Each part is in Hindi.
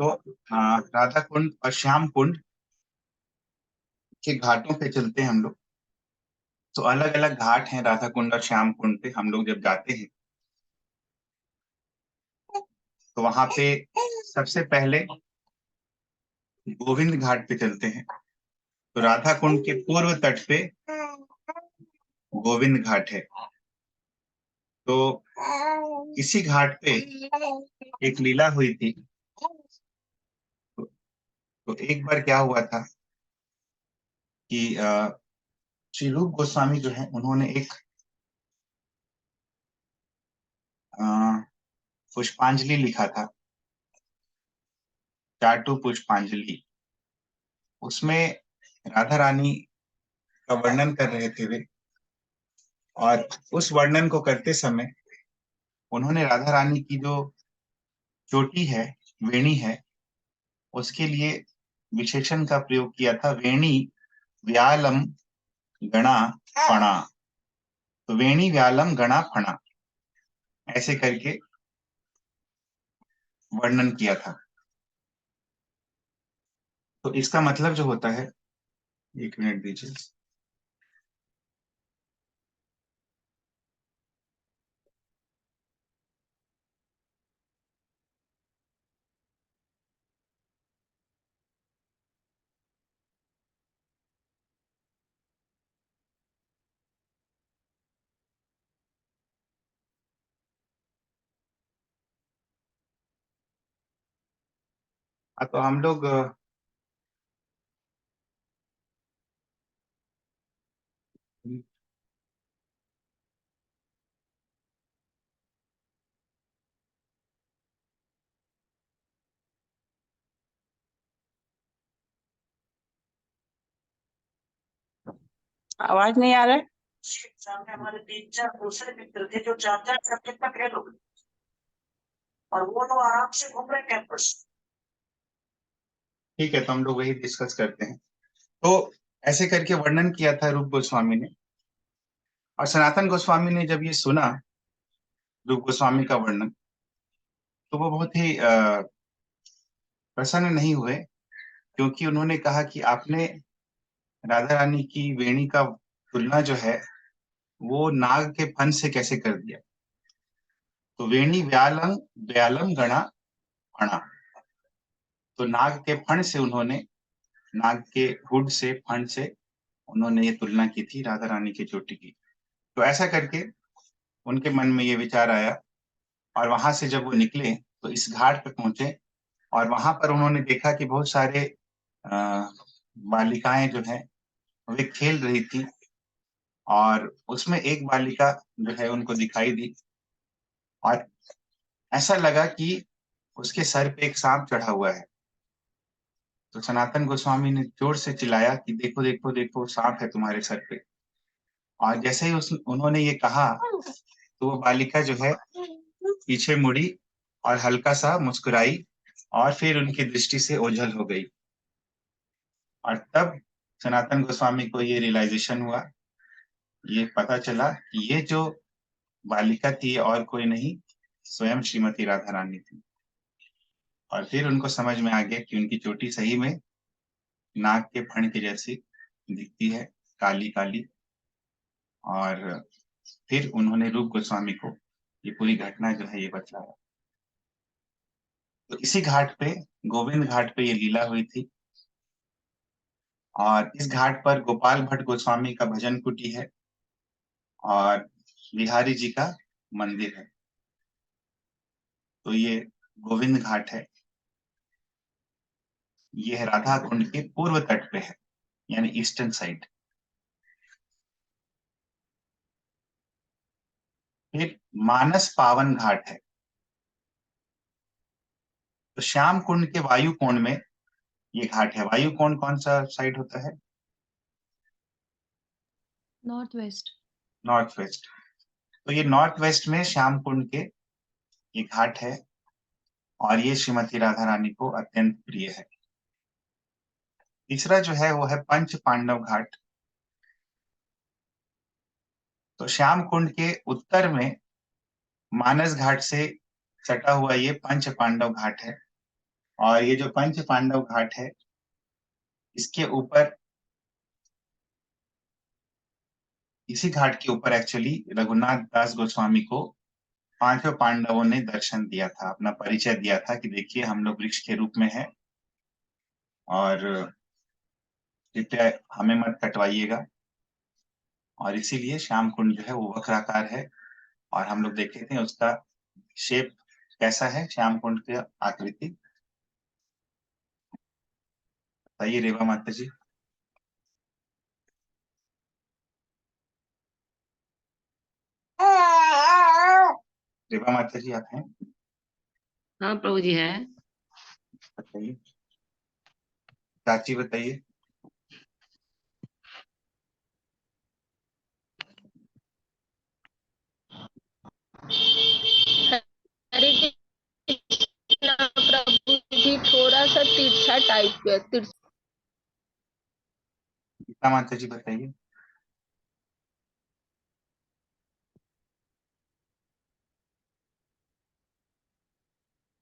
तो राधा कुंड और श्याम कुंड के घाटों पे चलते हैं हम लोग। तो अलग अलग घाट हैं राधा कुंड और श्याम कुंड पे। हम लोग जब जाते हैं तो वहां पे सबसे पहले गोविंद घाट पे चलते हैं। तो राधा कुंड के पूर्व तट पे गोविंद घाट है। तो इसी घाट पे एक लीला हुई थी। तो एक बार क्या हुआ था कि श्री रूप गोस्वामी जो है उन्होंने एक अ, पुष्पांजलि लिखा था, चाटू पुष्पांजलि। उसमें राधा रानी का वर्णन कर रहे थे वे। और उस वर्णन को करते समय उन्होंने राधा रानी की जो चोटी है, वेणी है, उसके लिए विशेषण का प्रयोग किया था, वेणी व्यालम गणा फणा। तो वेणी व्यालम गणा फणा ऐसे करके वर्णन किया था। तो इसका मतलब जो होता है, एक मिनट दीजिए। तो हम लोग आवाज नहीं आ रहा है। सामने हमारे 3-4 दूसरे मित्र थे जो 4-4 सब्जेक्ट में फेल हो गए और वो लोग आराम से घूम रहे कैंपस। ठीक है, तो हम लोग वही डिस्कस करते हैं। तो ऐसे करके वर्णन किया था रूप गोस्वामी ने। और सनातन गोस्वामी ने जब ये सुना रूप गोस्वामी का वर्णन, तो वो बहुत ही प्रसन्न नहीं हुए। क्योंकि उन्होंने कहा कि आपने राधा रानी की वेणी का तुलना जो है वो नाग के फन से कैसे कर दिया। तो वेणी व्यालम व्यालम गणा फणा। तो नाग के फण से उन्होंने, नाग के हुड से, फण से उन्होंने ये तुलना की थी राधा रानी की चोटी की। तो ऐसा करके उनके मन में ये विचार आया। और वहां से जब वो निकले तो इस घाट पे पहुंचे। और वहां पर उन्होंने देखा कि बहुत सारे अ, बालिकाएं जो है वे खेल रही थी। और उसमें एक बालिका जो है उनको दिखाई दी। और ऐसा लगा कि उसके सर पे एक सांप चढ़ा हुआ है। तो सनातन गोस्वामी ने जोर से चिल्लाया कि देखो देखो देखो, सांप है तुम्हारे सर पे। और जैसे ही उन्होंने ये कहा तो वो बालिका जो है पीछे मुड़ी और हल्का सा मुस्कुराई। और फिर उनकी दृष्टि से ओझल हो गई। और तब सनातन गोस्वामी को ये रियलाइजेशन हुआ, ये पता चला कि ये जो बालिका थी और कोई नहीं, स्वयं श्रीमती राधा रानी थी। और फिर उनको समझ में आ गया कि उनकी चोटी सही में नाग के फण के जैसी दिखती है, काली काली। और फिर उन्होंने रूप गोस्वामी को ये पूरी घटना जो है ये बतलाया। तो इसी घाट पे, गोविंद घाट पे ये लीला हुई थी। और इस घाट पर गोपाल भट्ट गोस्वामी का भजन कुटी है और बिहारी जी का मंदिर है। तो ये गोविंद घाट है। ये है राधा कुंड के पूर्व तट पे है, यानी ईस्टर्न साइड। फिर मानस पावन घाट है। तो श्याम कुंड के वायु कोण में ये घाट है। वायु कोण कौन सा साइड होता है? North west. North west. तो ये नॉर्थ वेस्ट में श्याम कुंड के ये घाट है। और ये श्रीमती राधा रानी को अत्यंत प्रिय है। तीसरा जो है वो है पंच पांडव घाट। तो श्याम कुंड के उत्तर में मानस घाट से सटा हुआ ये पंच पांडव घाट है। और ये जो पंच पांडव घाट है, इसके ऊपर, इसी घाट के ऊपर एक्चुअली रघुनाथ दास गोस्वामी को पांचों पांडवों ने दर्शन दिया था, अपना परिचय दिया था कि देखिए हम लोग वृक्ष के रूप में हैं और कृपया हमें मत कटवाइएगा। और इसीलिए श्याम कुंड जो है वो वक्राकार है, और हम लोग देखे थे उसका शेप कैसा है, श्याम कुंड की आकृति। बताइए रेवा माता जी। रेवा माता जी आप हैं? हाँ प्रभु जी है। बताइए। चाची बताइए। हरे कृष्णा प्रभु जी, थोड़ा सा तिरछा टाइप है, गीता माता जी बताइए।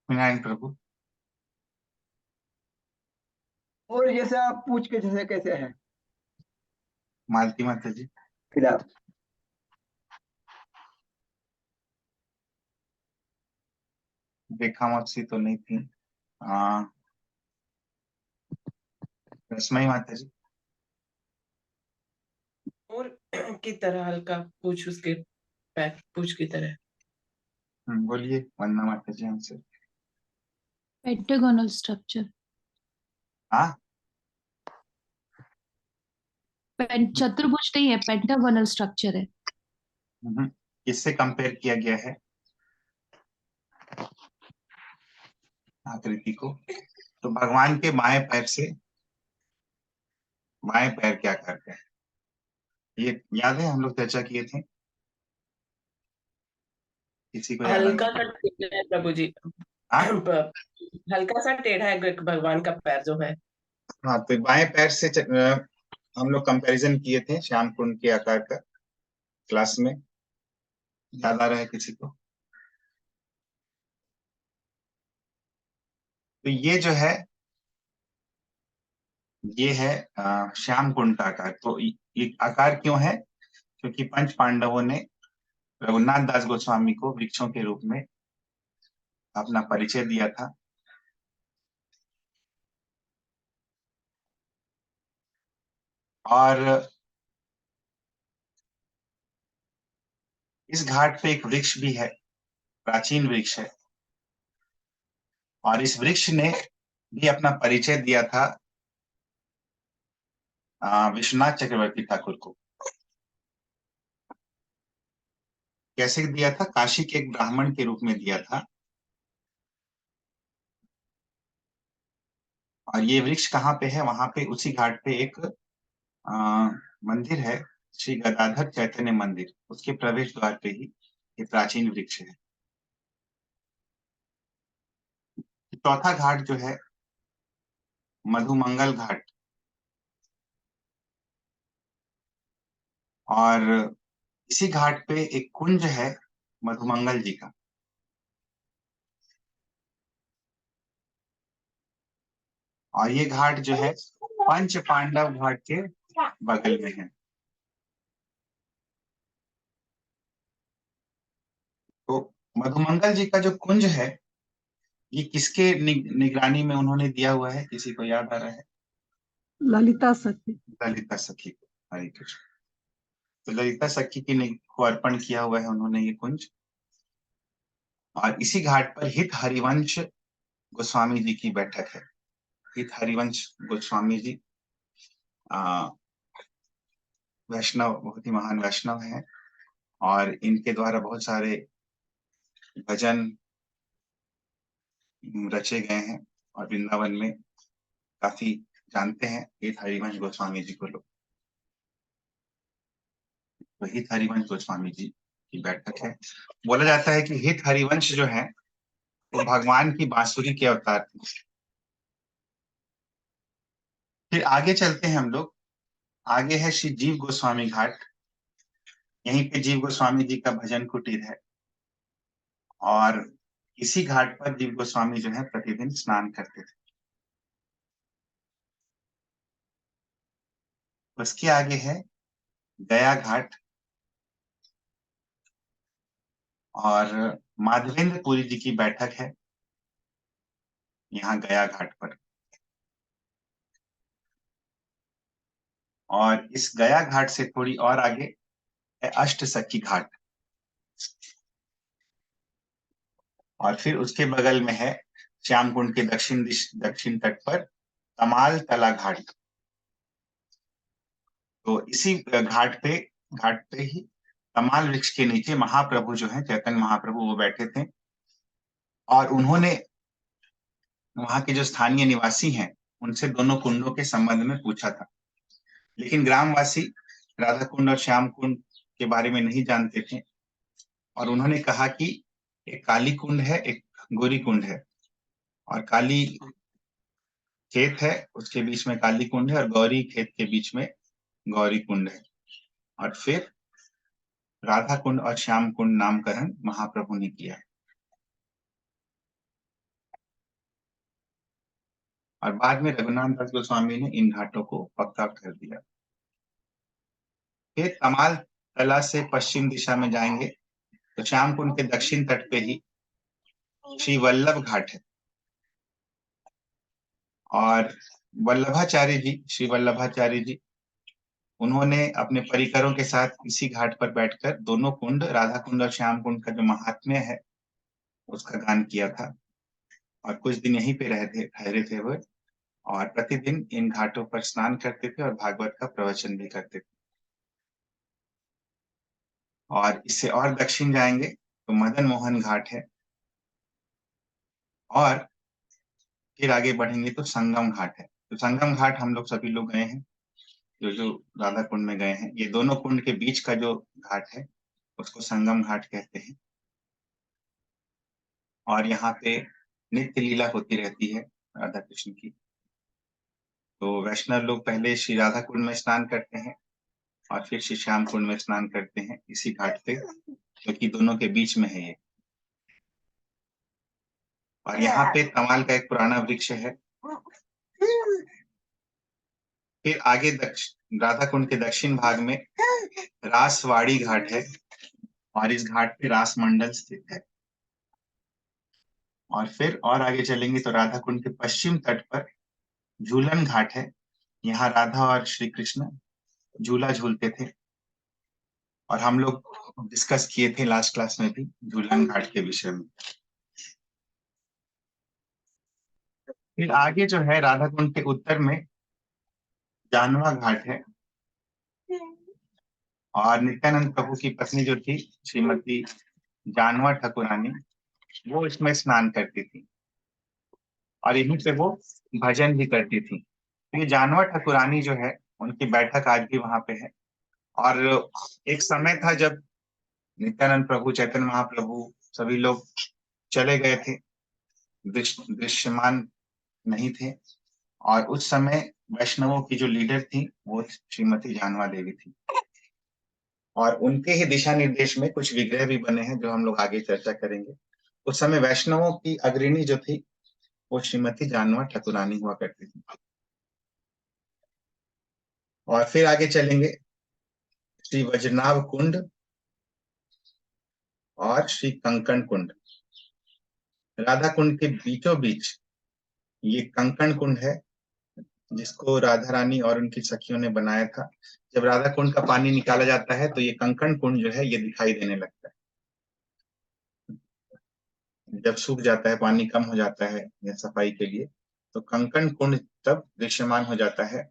नारायण प्रभु। और जैसे आप पूछ के जैसे कैसे है मालती माता जी। फिलहाल रेखा मौसी तो नहीं थी। रश्मई माता जी। और की तरह हल्का पूछ उसके पैर पूछ की तरह। बोलिए वंदना माता जी हमसे। Pentagonal structure. हाँ, चतुर्भुज नहीं है, पेंटागोनल स्ट्रक्चर है। किससे कंपेयर किया गया है आकृति को? तो भगवान के बाएं पैर से, बाएं पैर क्या करते हैं, ये याद है हम लोग चर्चा किए थे? किसी को याद हल्का है? सा टेढ़ा है प्रभु जी। हाँ हल्का सा टेढ़ा है भगवान का पैर जो है। हाँ, तो बाएं पैर से हम लोग कंपैरिजन किए थे श्याम कुंड के आकार का क्लास में। याद आ रहा है किसी को? तो ये जो है, ये है श्याम कुंड का आकार। तो ये आकार क्यों है? क्योंकि पंच पांडवों ने रघुनाथ दास गोस्वामी को वृक्षों के रूप में अपना परिचय दिया था। और इस घाट पे एक वृक्ष भी है, प्राचीन वृक्ष है, और इस वृक्ष ने भी अपना परिचय दिया था विश्वनाथ चक्रवर्ती ठाकुर को। कैसे दिया था? काशी के एक ब्राह्मण के रूप में दिया था। और ये वृक्ष कहाँ पे है? वहां पे उसी घाट पे एक मंदिर है, श्री गदाधर चैतन्य मंदिर, उसके प्रवेश द्वार पे ही ये प्राचीन वृक्ष है। चौथा घाट जो है मधुमंगल घाट, और इसी घाट पे एक कुंज है मधुमंगल जी का। और ये घाट जो है पंच पांडव घाट के बगल में है। तो मधुमंगल जी का जो कुंज है, ये किसके निगरानी में उन्होंने दिया हुआ है? किसी को याद आ रहा है? ललिता सखी। ललिता सखी को। हरे कृष्ण। तो ललिता सखी को अर्पण किया हुआ है उन्होंने ये कुंज। और इसी घाट पर हित हरिवंश गोस्वामी जी की बैठक है। हित हरिवंश गोस्वामी जी वैष्णव, बहुत ही महान वैष्णव हैं, और इनके द्वारा बहुत सारे भजन रचे गए हैं, और वृंदावन में काफी जानते हैं हित हरिवंश गोस्वामी जी को लोग। तो हित हरिवंश गोस्वामी जी की बैठक है। बोला जाता है कि हित हरिवंश जो है वो भगवान की बांसुरी के अवतार थे। फिर आगे चलते हैं हम लोग। आगे है श्री जीव गोस्वामी घाट। यहीं पे जीव गोस्वामी जी का भजन कुटीर है। और इसी घाट पर जीव गोस्वामी जो है प्रतिदिन स्नान करते थे। उसके आगे है गया घाट, और माधवेंद्र पुरी जी की बैठक है यहाँ गया घाट पर। और इस गया घाट से थोड़ी और आगे है अष्टसखी घाट, और फिर उसके बगल में है श्याम कुंड के दक्षिण तट पर तमाल तला घाट। तो इसी घाट पे ही तमाल वृक्ष के नीचे महाप्रभु जो है, चैतन्य महाप्रभु, वो बैठे थे। और उन्होंने वहां के जो स्थानीय निवासी हैं उनसे दोनों कुंडों के संबंध में पूछा था, लेकिन ग्रामवासी राधा कुंड और श्याम कुंड के बारे में नहीं जानते थे। और उन्होंने कहा कि एक काली कुंड है, एक गौरी कुंड है, और काली खेत है उसके बीच में काली कुंड है, और गौरी खेत के बीच में गौरी कुंड है। और फिर राधा कुंड और श्याम कुंड नामकरण महाप्रभु ने किया है। और बाद में रघुनाथ दास गोस्वामी ने इन घाटों को पक्का कर दिया। फिर तमाल तला से पश्चिम दिशा में जाएंगे तो श्याम कुंड के दक्षिण तट पे ही श्री वल्लभ घाट है। और श्री वल्लभाचार्य जी, उन्होंने अपने परिकरों के साथ इसी घाट पर बैठकर दोनों कुंड, राधा कुंड और श्याम कुंड का जो महात्म्य है उसका गान किया था। और कुछ दिन यहीं पे ठहरे थे वो, और प्रतिदिन इन घाटों पर स्नान करते थे और भागवत का प्रवचन भी करते थे। और इससे और दक्षिण जाएंगे तो मदन मोहन घाट है, और फिर आगे बढ़ेंगे तो संगम घाट है। तो संगम घाट हम लोग सभी लोग गए हैं, जो राधा कुंड में गए हैं। ये दोनों कुंड के बीच का जो घाट है उसको संगम घाट कहते हैं। और यहाँ पे नित्य लीला होती रहती है राधा कृष्ण की। तो वैष्णव लोग पहले श्री राधा कुंड में स्नान करते हैं और फिर श्री श्याम कुंड में स्नान करते हैं इसी घाट पे, क्योंकि दोनों के बीच में है ये। और यहाँ पे तमाल का एक पुराना वृक्ष है। फिर आगे राधा कुंड के दक्षिण भाग में रासवाड़ी घाट है, और इस घाट पे रास मंडल स्थित है। और फिर और आगे चलेंगे तो राधा कुंड के पश्चिम तट पर झूलन घाट है। यहाँ राधा और श्री कृष्ण झूला झूलते थे, और हम लोग डिस्कस किए थे लास्ट क्लास में भी झूलन घाट के विषय में। फिर आगे जो है राधा कुंड के उत्तर में जानवा घाट है, और नित्यानंद प्रभु की पत्नी जो थी श्रीमती जानवा ठाकुरानी, वो इसमें स्नान करती थी, और यहीं पे वो भजन भी करती थी। तो ये जानवा ठाकुरानी जो है उनकी बैठक आज भी वहां पे है। और एक समय था जब नित्यानंद प्रभु, चैतन्य महाप्रभु, सभी लोग चले गए थे, दृश्यमान नहीं थे। और उस समय वैष्णवों की जो लीडर थी वो श्रीमती जानवा देवी थी, और उनके ही दिशा निर्देश में कुछ विग्रह भी बने हैं जो हम लोग आगे चर्चा करेंगे। उस समय वैष्णवों की अग्रणी जो थी वो श्रीमती जानवा ठाकुरानी हुआ करती थी। और फिर आगे चलेंगे श्री वज्रनाभ कुंड और श्री कंकण कुंड। राधा कुंड के बीचों बीच ये कंकण कुंड है, जिसको राधा रानी और उनकी सखियों ने बनाया था। जब राधा कुंड का पानी निकाला जाता है तो ये कंकण कुंड जो है ये दिखाई देने लगता है। जब सूख जाता है, पानी कम हो जाता है या सफाई के लिए, तो कंकण कुंड तब दृश्यमान हो जाता है।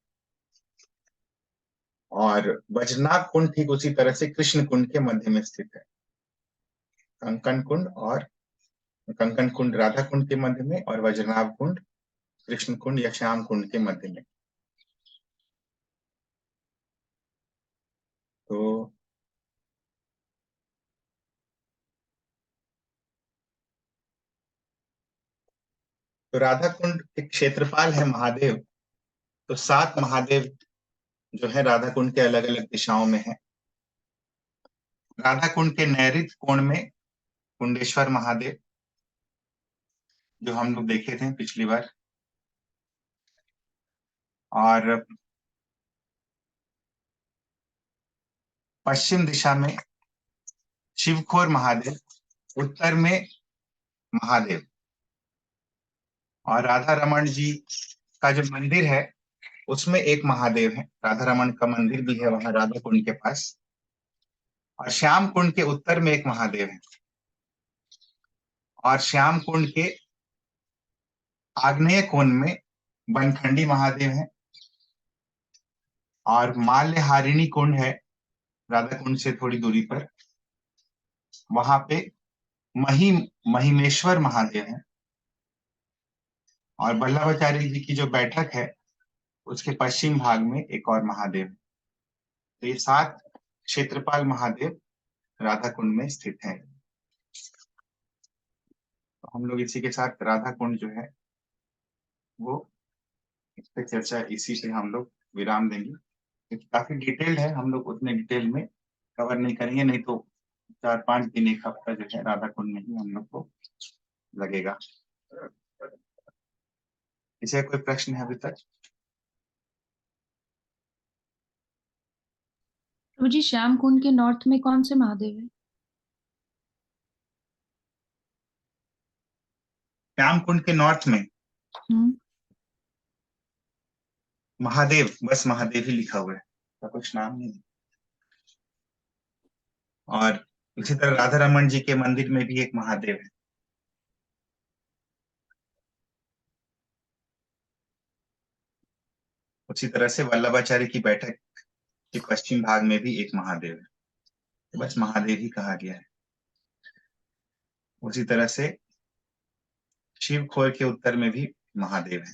और वज्रनाभ कुंड ठीक उसी तरह से कृष्ण कुंड के मध्य में स्थित है। कंकण कुंड राधा कुंड के मध्य में, और वज्रनाभ कुंड कृष्ण कुंड या श्याम कुंड के मध्य में। तो राधा कुंड के क्षेत्रपाल है महादेव। तो 7 महादेव जो है राधा कुंड के अलग अलग दिशाओं में है। राधा कुंड के नैऋत्य कोण में कुंडेश्वर महादेव, जो हम लोग देखे थे पिछली बार। और पश्चिम दिशा में शिवखोर महादेव, उत्तर में महादेव। और राधा रमन जी का जो मंदिर है उसमें एक महादेव है, राधा रमन का मंदिर भी है वहां राधा कुंड के पास। और श्याम कुंड के उत्तर में एक महादेव है। और श्याम कुंड के आग्नेय कोण में बनखंडी महादेव है। और माल्यहारिणी कुंड है राधा कुंड से थोड़ी दूरी पर, वहां पे महिमेश्वर महादेव है। और वल्लभाचार्य जी की जो बैठक है उसके पश्चिम भाग में एक और महादेव है। तो ये 7 क्षेत्रपाल महादेव राधा कुंड में स्थित है। तो हम लोग इसी के साथ राधा कुंड जो है वो इस पे चर्चा इसी से हम लोग विराम देंगे, क्योंकि काफी डिटेल्ड है, हम लोग उतने डिटेल में कवर नहीं करेंगे, नहीं तो 4-5 दिन, एक हफ्ता जो है राधा कुंड में ही हम लोग को लगेगा। इसे कोई प्रश्न है अभी तक? प्रभु जी, श्याम कुंड के नॉर्थ में कौन से महादेव है? श्याम कुंड के नॉर्थ में हम्म, महादेव, बस महादेव ही लिखा हुआ है, तो कुछ नाम नहीं है। और इसी तरह राधा रमन जी के मंदिर में भी एक महादेव है। उसी तरह से वल्लभाचार्य की बैठक के पश्चिम भाग में भी एक महादेव है, तो बस महादेव ही कहा गया है। उसी तरह से शिव खोर के उत्तर में भी महादेव है।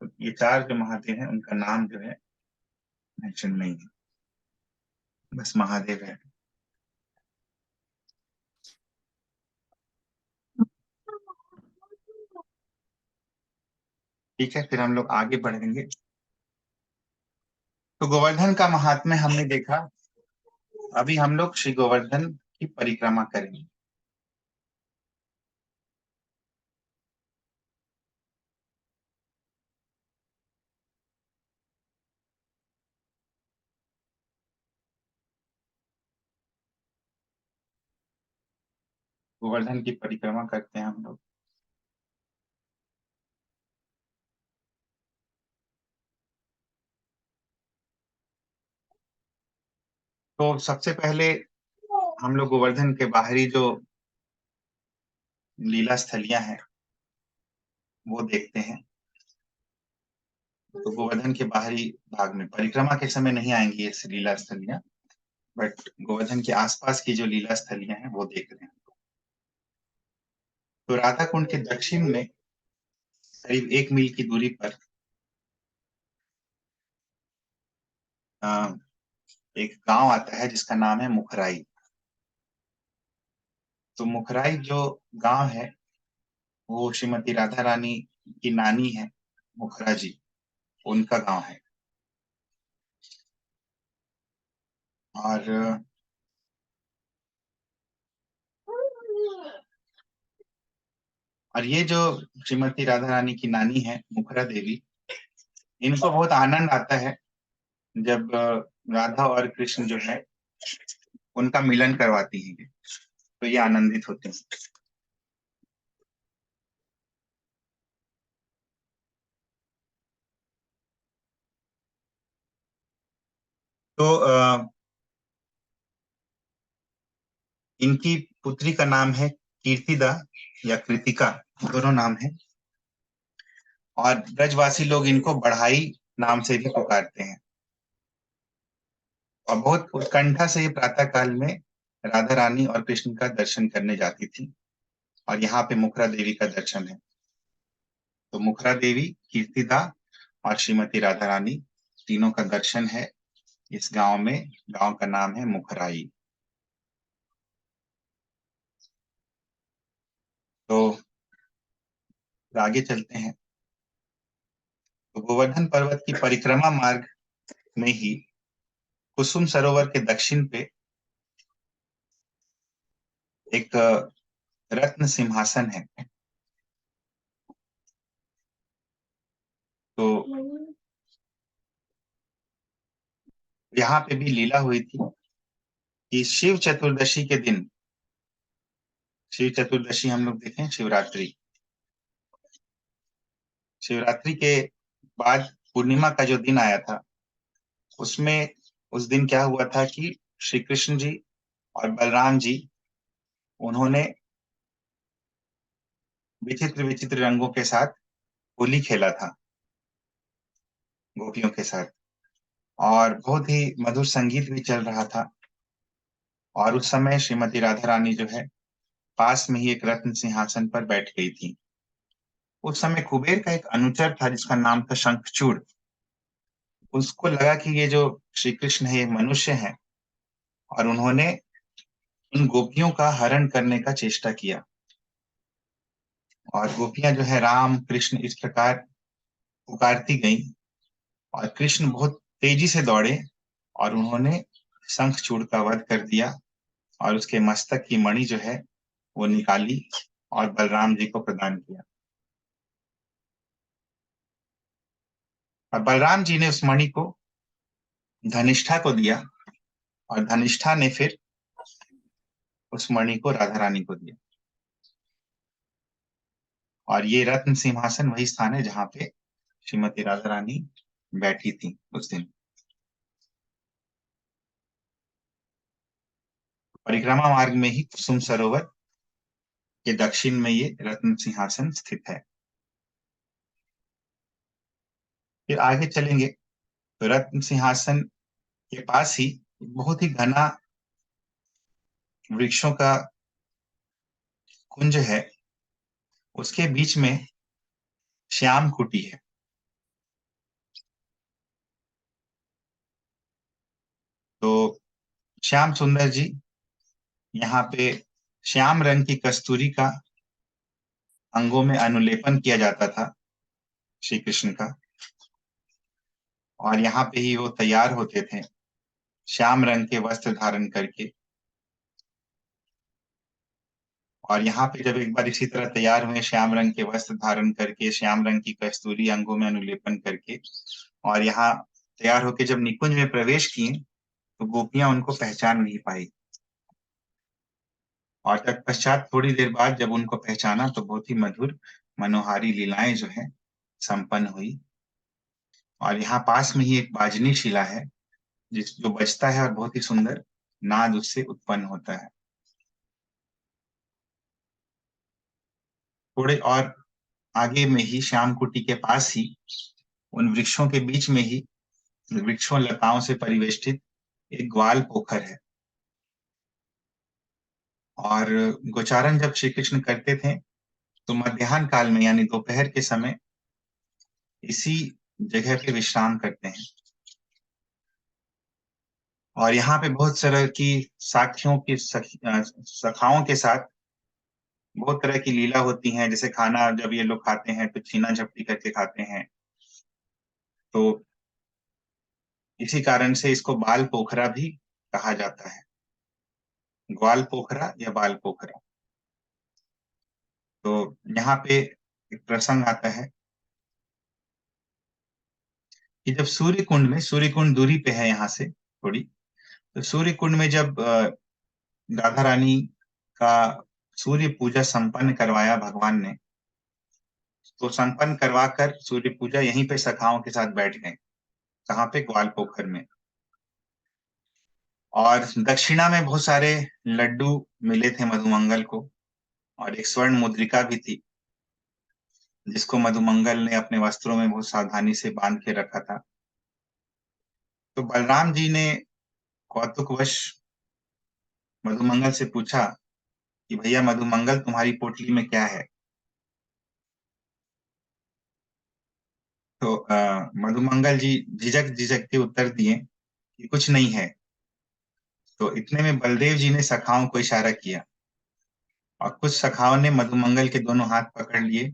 तो ये 4 जो महादेव हैं उनका नाम जो है मेंशन नहीं है, बस महादेव है। ठीक है, फिर हम लोग आगे बढ़ेंगे। तो गोवर्धन का महात्म्य हमने देखा। अभी हम लोग श्री गोवर्धन की परिक्रमा करेंगे। गोवर्धन की परिक्रमा करते हैं हम लोग। तो सबसे पहले हम लोग गोवर्धन के बाहरी जो लीला स्थलियां हैं वो देखते हैं। तो गोवर्धन के बाहरी भाग में परिक्रमा के समय नहीं आएंगी ये लीला स्थलियां, बट गोवर्धन के आसपास की जो लीला स्थलियां हैं वो देख रहे हैं। तो राधा कुंड के दक्षिण में करीब 1 मील की दूरी पर एक गांव आता है जिसका नाम है मुखराई। तो मुखराई जो गांव है वो श्रीमती राधा रानी की नानी है, मुखरा जी, उनका गांव है। और ये जो श्रीमती राधा रानी की नानी है मुखरा देवी, इनको बहुत आनंद आता है जब राधा और कृष्ण जो है उनका मिलन करवाती है, तो ये आनंदित होते हैं। तो इनकी पुत्री का नाम है कीर्तिदा या कृतिका, दोनों नाम है। और ब्रजवासी लोग इनको बढ़ाई नाम से भी पुकारते हैं। और बहुत उत्कंठा से ये प्रातः काल में राधा रानी और कृष्ण का दर्शन करने जाती थी। और यहाँ पे मुखरा देवी का दर्शन है। तो मुखरा देवी, कीर्तिदा और श्रीमती राधा रानी तीनों का दर्शन है इस गांव में। गांव का नाम है मुखराई। तो आगे चलते हैं। तो गोवर्धन पर्वत की परिक्रमा मार्ग में ही कुसुम सरोवर के दक्षिण पे एक रत्न सिंहासन है। यहाँ पे भी लीला हुई थी कि शिव चतुर्दशी के दिन, शिव चतुर्दशी हम लोग देखें शिवरात्रि, शिवरात्रि के बाद पूर्णिमा का जो दिन आया था, उसमें उस दिन क्या हुआ था कि श्री कृष्ण जी और बलराम जी, उन्होंने विचित्र विचित्र रंगों के साथ होली खेला था गोपियों के साथ, और बहुत ही मधुर संगीत भी चल रहा था। और उस समय श्रीमती राधा रानी जो है पास में ही एक रत्न सिंहासन पर बैठ गई थी। उस समय कुबेर का एक अनुचर था जिसका नाम था शंखचूड़। उसको लगा कि ये जो श्री कृष्ण है ये मनुष्य है, और उन्होंने उन गोपियों का हरण करने का चेष्टा किया। और गोपियां जो है राम कृष्ण इस प्रकार पुकारती गईं, और कृष्ण बहुत तेजी से दौड़े और उन्होंने शंखचूड़ का वध कर दिया, और उसके मस्तक की मणि जो है वो निकाली और बलराम जी को प्रदान किया। और बलराम जी ने उस मणि को धनिष्ठा को दिया, और धनिष्ठा ने फिर उस मणि को राधा रानी को दिया। और ये रत्न सिंहासन वही स्थान है जहां पे श्रीमती राधा रानी बैठी थी उस दिन। परिक्रमा मार्ग में ही कुसुम सरोवर के दक्षिण में ये रत्न सिंहासन स्थित है। फिर आगे चलेंगे तो रत्न सिंहासन के पास ही बहुत ही घना वृक्षों का कुंज है, उसके बीच में श्याम कुटी है। तो श्याम सुंदर जी, यहाँ पे श्याम रंग की कस्तूरी का अंगों में अनुलेपन किया जाता था श्री कृष्ण का, और यहाँ पे ही वो तैयार होते थे श्याम रंग के वस्त्र धारण करके। और यहाँ पे जब एक बार इसी तरह तैयार हुए श्याम रंग के वस्त्र धारण करके, श्याम रंग की कस्तूरी अंगों में अनुलेपन करके, और यहाँ तैयार होके जब निकुंज में प्रवेश किए तो गोपियां उनको पहचान नहीं पाई। और तत्पश्चात थोड़ी देर बाद जब उनको पहचाना तो बहुत ही मधुर मनोहारी लीलाएं जो है संपन्न हुई। और यहाँ पास में ही एक बाजनी शिला है जो बजता है, और बहुत ही सुंदर नाद उससे उत्पन्न होता है। थोड़े और आगे में ही श्याम कुटी के पास ही उन वृक्षों के बीच में ही वृक्षों लताओं से परिवेष्टित एक ग्वाल पोखर है। और गोचारण जब श्री कृष्ण करते थे तो मध्याह्न काल में यानी दोपहर के समय इसी जगह पे विश्राम करते हैं। और यहाँ पे बहुत तरह की साखियों की सखाओं के साथ बहुत तरह की लीला होती हैं। जैसे खाना जब ये लोग खाते हैं तो छीना झपटी करके खाते हैं, तो इसी कारण से इसको बाल पोखरा भी कहा जाता है, ग्वाल पोखरा या बाल पोखरा। तो यहाँ पे एक प्रसंग आता है कि जब सूर्य कुंड में, सूर्य कुंड दूरी पे है यहाँ से थोड़ी, तो सूर्य कुंड में जब राधा रानी का सूर्य पूजा संपन्न करवाया भगवान ने, तो संपन्न करवाकर सूर्य पूजा यहीं पे सखाओं के साथ बैठ गए। कहाँ पे? ग्वाल पोखर में। और दक्षिणा में बहुत सारे लड्डू मिले थे मधुमंगल को, और एक स्वर्ण मुद्रिका भी थी जिसको मधुमंगल ने अपने वस्त्रों में बहुत सावधानी से बांध के रखा था। तो बलराम जी ने कौतुकवश मधुमंगल से पूछा कि भैया मधुमंगल, तुम्हारी पोटली में क्या है? तो मधुमंगल जी झिझक झिझक के उत्तर दिए कि कुछ नहीं है। तो इतने में बलदेव जी ने सखाओं को इशारा किया, और कुछ सखाओं ने मधुमंगल के दोनों हाथ पकड़ लिए,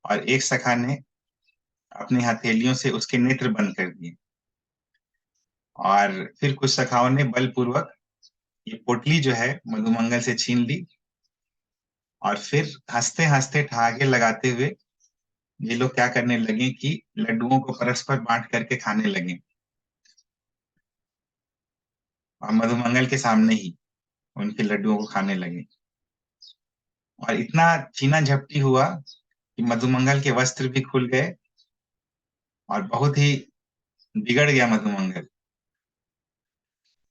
और एक सखा ने अपनी हथेलियों से उसके नेत्र बंद कर दिए। और फिर कुछ सखाओं ने बलपूर्वक ये पोटली जो है मधुमंगल से छीन ली, और फिर हंसते हंसते ठहाके लगाते हुए ये लोग क्या करने लगे कि लड्डुओं को परस्पर बांट करके खाने लगे। और मधुमंगल के सामने ही उनके लड्डुओं को खाने लगे। और इतना छीना झपटी हुआ कि मधुमंगल के वस्त्र भी खुल गए और बहुत ही बिगड़ गया मधुमंगल।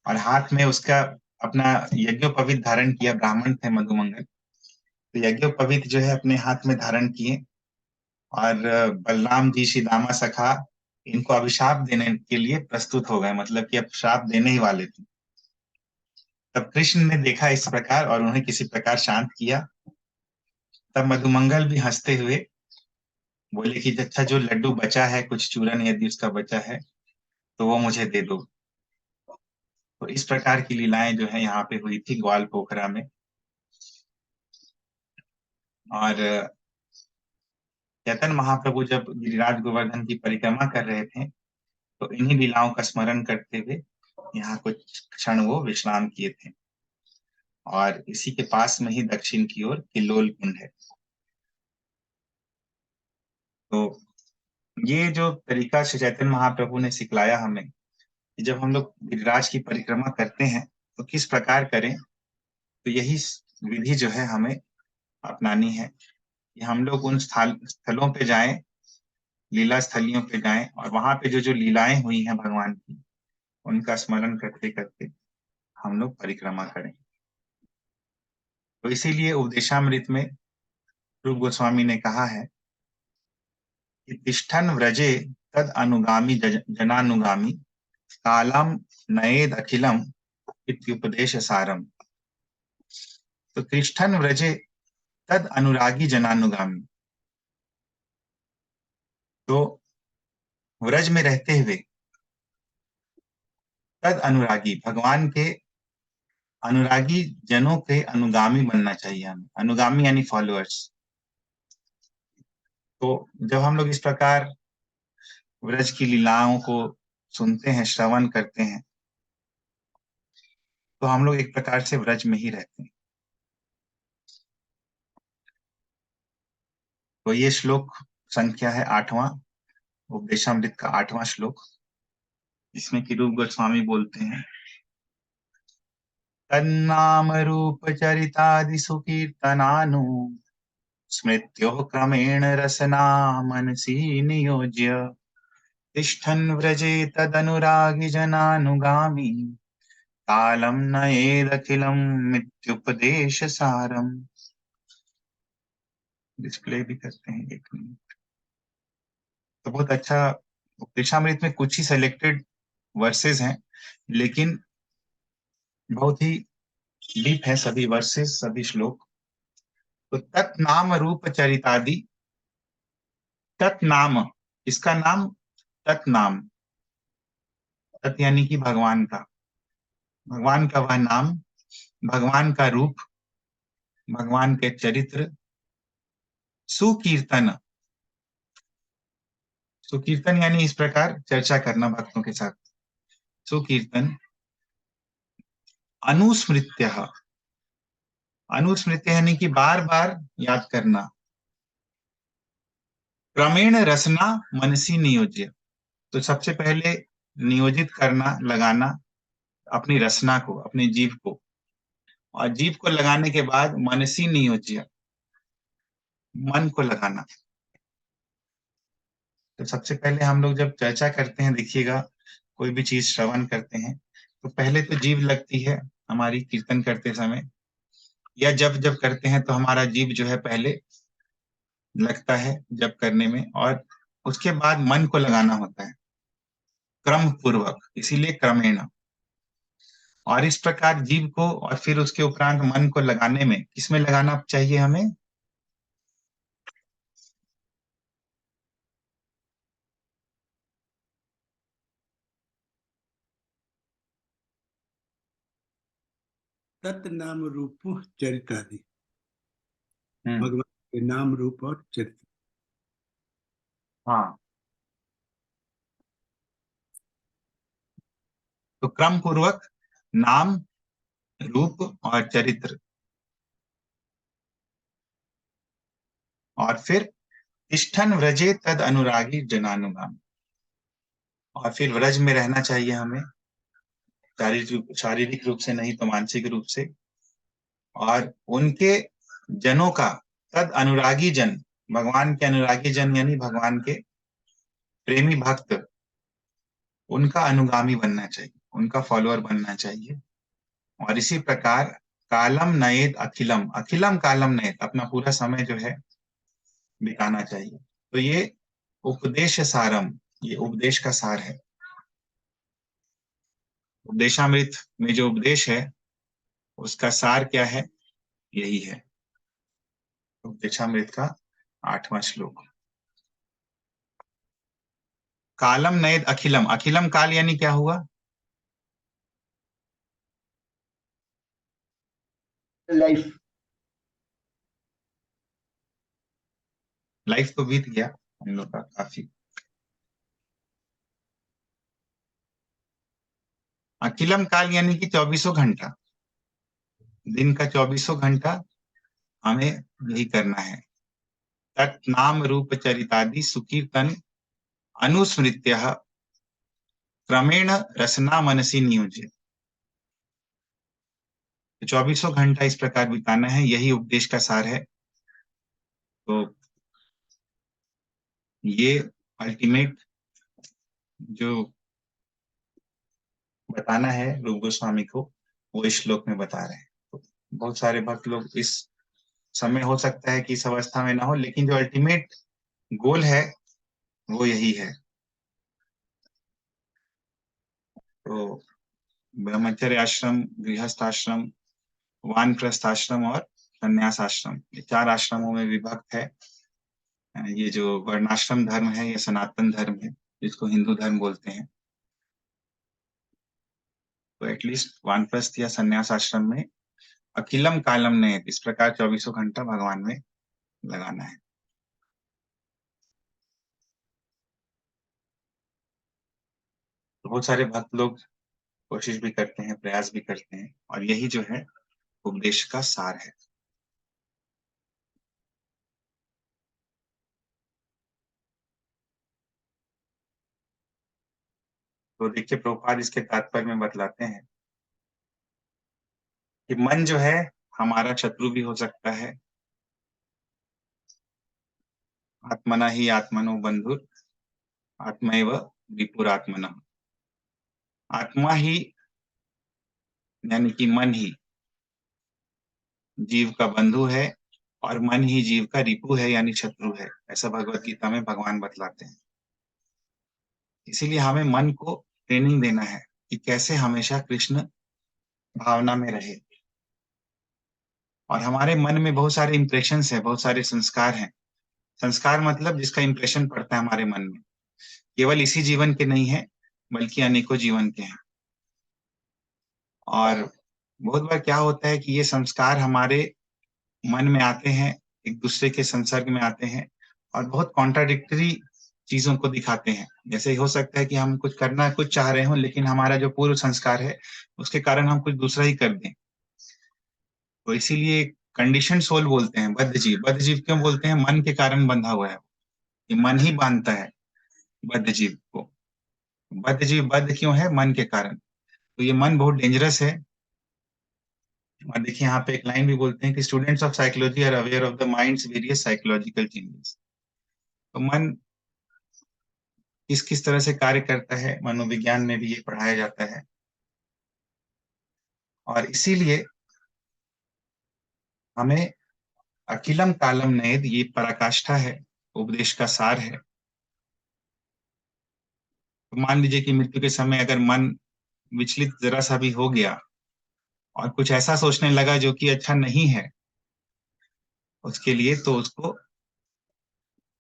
और हाथ में उसका अपना यज्ञोपवीत धारण किया, ब्राह्मण थे मधुमंगल, तो यज्ञोपवीत जो है अपने हाथ में धारण किए और बलराम जी, श्री दामा सखा इनको अभिशाप देने के लिए प्रस्तुत हो गए, मतलब कि अब श्राप देने ही वाले थे। तब कृष्ण ने देखा इस प्रकार और उन्हें किसी प्रकार शांत किया। तब मधुमंगल भी हंसते हुए बोले कि अच्छा, जो लड्डू बचा है, कुछ चूरन यदि उसका बचा है तो वो मुझे दे दो। तो इस प्रकार की लीलाएं जो है यहाँ पे हुई थी ग्वाल पोखरा में। और चैतन्य महाप्रभु जब गिरिराज गोवर्धन की परिक्रमा कर रहे थे तो इन्हीं लीलाओं का स्मरण करते हुए यहाँ कुछ क्षण वो विश्राम किए थे। और इसी के पास में ही दक्षिण की ओर किल्लोल कुंड है। तो ये जो तरीका श्री चैतन्य महाप्रभु ने सिखलाया हमें कि जब हम लोग गिरिराज की परिक्रमा करते हैं तो किस प्रकार करें, तो यही विधि जो है हमें अपनानी है कि हम लोग उन स्थलों पे जाएं, लीला स्थलियों पे जाएं और वहां पे जो जो लीलाएं हुई हैं भगवान की, उनका स्मरण करते करते हम लोग परिक्रमा करें। तो इसीलिए उपदेशामृत में रूप गोस्वामी ने कहा है कि तिष्ठन व्रजे तद अनुगामी जनानुगामी कालम नयेद अखिलम इत्युपदेश सारम। तो तिष्ठन व्रजे तद अनुरागी जनानुगामी, तो व्रज में रहते हुए तद अनुरागी, भगवान के अनुरागी जनों के अनुगामी बनना चाहिए हमें। अनुगामी यानी फॉलोअर्स। तो जब हम लोग इस प्रकार व्रज की लीलाओं को सुनते हैं, श्रवण करते हैं, तो हम लोग एक प्रकार से व्रज में ही रहते हैं। तो ये श्लोक संख्या है 8वां, उपदेशामृत का 8वां श्लोक। इसमें कि रूप गोस्वामी बोलते हैं, तन्नाम रूप चरितादिषु कीर्तनानु स्मृत्योः क्रमेण रसना मनसि नियोज्य तिष्ठन् व्रजे तदनुरागी जनानुगामी कालम नयेदखिलम मित्युपदेश सारम। डिस्प्ले भी करते हैं, 1 मिनट। तो बहुत अच्छा, उपदेशामृत में कुछ ही सिलेक्टेड वर्सेस हैं, लेकिन बहुत ही डीप है सभी वर्सेस, सभी श्लोक। तो तत्नाम रूप चरितादि, तत्नाम, इसका नाम तत्नाम, तत् यानी कि भगवान का, भगवान का वह नाम, भगवान का रूप, भगवान के चरित्र, सुकीर्तन, सुकीर्तन यानी इस प्रकार चर्चा करना भक्तों के साथ, सुकीर्तन, अनुस्मृत्य, अनुस्मृत्य यानी कि बार बार याद करना, क्रमेण रसना मनसी नियोज्य, तो सबसे पहले नियोजित करना, लगाना अपनी रसना को, अपनी जीव को, और जीव को लगाने के बाद मनसी नियोज्य, मन को लगाना। तो सबसे पहले हम लोग जब चर्चा करते हैं, देखिएगा कोई भी चीज श्रवण करते हैं तो पहले तो जीव लगती है हमारी कीर्तन करते समय, या जब जब करते हैं तो हमारा जीव जो है पहले लगता है जब करने में, और उसके बाद मन को लगाना होता है क्रम पूर्वक, इसीलिए क्रमेण। और इस प्रकार जीव को और फिर उसके उपरांत मन को लगाने में, किसमें लगाना चाहिए हमें? तत् नाम रूप चरितादि, भगवान के नाम रूप और चरित्र। हाँ, तो क्रम पूर्वक नाम, रूप और चरित्र, और फिर तिष्ठन व्रजे तद अनुरागी जनानुगामी, और फिर व्रज में रहना चाहिए हमें शारीरिक रूप से नहीं तो मानसिक रूप से, और उनके जनों का तद अनुरागी जन, भगवान के अनुरागी जन यानी भगवान के प्रेमी भक्त, उनका अनुगामी बनना चाहिए, उनका फॉलोअर बनना चाहिए। और इसी प्रकार कालम नयेत अखिलम, अखिलम कालम नयेत, अपना पूरा समय जो है बिताना चाहिए। तो ये उपदेश सारम, ये उपदेश का सार है। उपदेशामृत में जो उपदेश है उसका सार क्या है, यही है उपदेशामृत का 8वां श्लोक। कालम नयेत अखिलम, अखिलम काल यानी क्या हुआ, लाइफ। लाइफ तो बीत गया हम लोग का काफी। अखिलम काल यानी कि 24 घंटा, दिन का 24 घंटा हमें यही करना है। तत् नाम रूप चरितादि सुकीर्तन अनुस्मृत्य क्रमेण रसना मनसी नियोज्य। 24 घंटा इस प्रकार बिताना है, यही उपदेश का सार है। तो ये अल्टीमेट जो बताना है रूप गोस्वामी को, वो इस श्लोक में बता रहे हैं। तो बहुत सारे भक्त लोग इस समय हो सकता है कि इस अवस्था में ना हो, लेकिन जो अल्टीमेट गोल है वो यही है। तो ब्रह्मचर्य आश्रम, गृहस्थ आश्रम, वानप्रस्थ आश्रम और संन्यास आश्रम, ये 4 आश्रमों में विभक्त है। ये जो वर्णाश्रम धर्म है ये सनातन धर्म है, जिसको हिंदू धर्म बोलते हैं। तो एटलीस्ट वानप्रस्थ या संन्यास आश्रम में अखिलम कालम ने इस प्रकार 24 घंटा भगवान में लगाना है। तो बहुत सारे भक्त लोग कोशिश भी करते हैं, प्रयास भी करते हैं, और यही जो है उपदेश का सार है। तो देखिए प्रभुपाद इसके तात्पर्य में बतलाते हैं कि मन जो है हमारा शत्रु भी हो सकता है। आत्मना ही आत्मनो बंधुर आत्मैव विपुरात्मना, आत्मा ही यानी कि मन ही जीव का बंधु है और मन ही जीव का रिपु है यानी शत्रु है, ऐसा भगवत गीता में भगवान बतलाते हैं। इसीलिए हमें मन को ट्रेनिंग देना है कि कैसे हमेशा कृष्ण भावना में रहे। और हमारे मन में बहुत सारे इंप्रेशंस है, बहुत सारे संस्कार हैं। संस्कार मतलब जिसका इंप्रेशन पड़ता है हमारे मन में, केवल इसी जीवन के नहीं है बल्कि अनेकों जीवन के हैं। और बहुत बार क्या होता है कि ये संस्कार हमारे मन में आते हैं, एक दूसरे के संसर्ग में आते हैं और बहुत कॉन्ट्राडिक्टरी चीजों को दिखाते हैं। जैसे हो सकता है कि हम कुछ करना कुछ चाह रहे हो, लेकिन हमारा जो पूर्व संस्कार है उसके कारण हम कुछ दूसरा ही कर दें। तो इसीलिए कंडीशन सोल बोलते हैं, बद्ध जीव। बद्ध जीव क्यों बोलते हैं, मन के कारण बंधा हुआ है, ये मन ही बांधता है बद्ध जीव को। बद्ध जीव बद्ध क्यों है, मन के कारण। तो ये मन बहुत डेंजरस है। और देखिए यहाँ पे एक लाइन भी बोलते हैं कि students of psychology are aware of the minds various psychological changes. तो मन किस किस तरह से कार्य करता है, मनोविज्ञान में भी ये पढ़ाया जाता है। और इसीलिए हमें अखिलम कालम नयेद, ये पराकाष्ठा है, उपदेश का सार है। तो मान लीजिए कि मृत्यु के समय अगर मन विचलित जरा सा भी हो गया और कुछ ऐसा सोचने लगा जो कि अच्छा नहीं है उसके लिए, तो उसको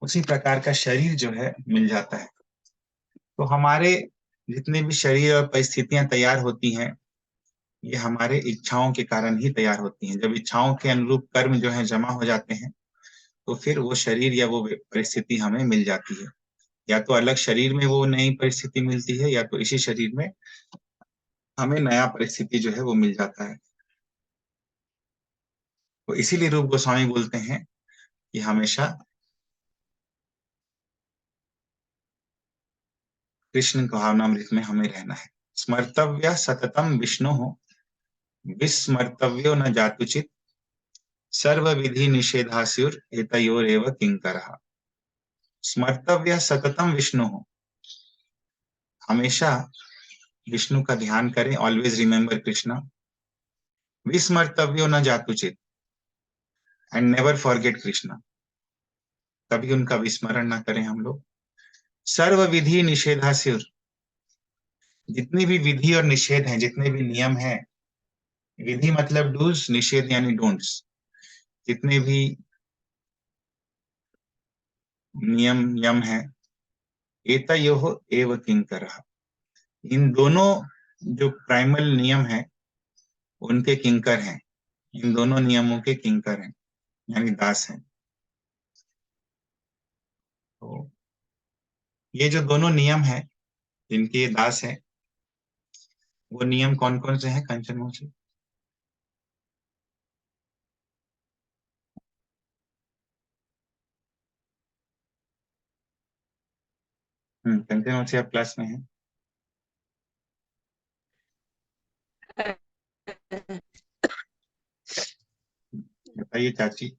उसी प्रकार का शरीर जो है मिल जाता है। तो हमारे जितने भी शरीर और परिस्थितियां तैयार होती हैं, ये हमारे इच्छाओं के कारण ही तैयार होती हैं। जब इच्छाओं के अनुरूप कर्म जो है जमा हो जाते हैं, तो फिर वो शरीर या वो परिस्थिति हमें मिल जाती है। या तो अलग शरीर में वो नई परिस्थिति मिलती है, या तो इसी शरीर में हमें नया परिस्थिति जो है वो मिल जाता है। तो इसीलिए रूप गोस्वामी बोलते हैं कि हमेशा कृष्ण भावनामृत में हमें रहना है। स्मर्तव्य सततम विष्णु विस्मर्तव्यो न जातुचित सर्व विधि निषेधास्युर एतयोरेव किंकरः। स्मर्तव्य सततम विष्णु, हमेशा विष्णु का ध्यान करें, ऑलवेज रिमेम्बर कृष्णा। विस्मर्तव्यो न जातुचित, एंड नेवर फॉरगेट कृष्णा, कभी उनका विस्मरण ना करें हम लोग। सर्व विधि निषेधास्युर, जितनी भी विधि और निषेध हैं, जितने भी नियम हैं, विधि मतलब डूज, निषेध यानी डोंट्स, जितने भी नियम यम है, एतयोः एव किंकरः, इन दोनों जो प्राइमल नियम है उनके किंकर हैं, इन दोनों नियमों के किंकर हैं यानी दास हैं। तो ये जो दोनों नियम हैं जिनके ये दास हैं, वो नियम कौन कौन से हैं कंचन मौसी? कंचन मौसी आप क्लास में हैं? बताइए चाची।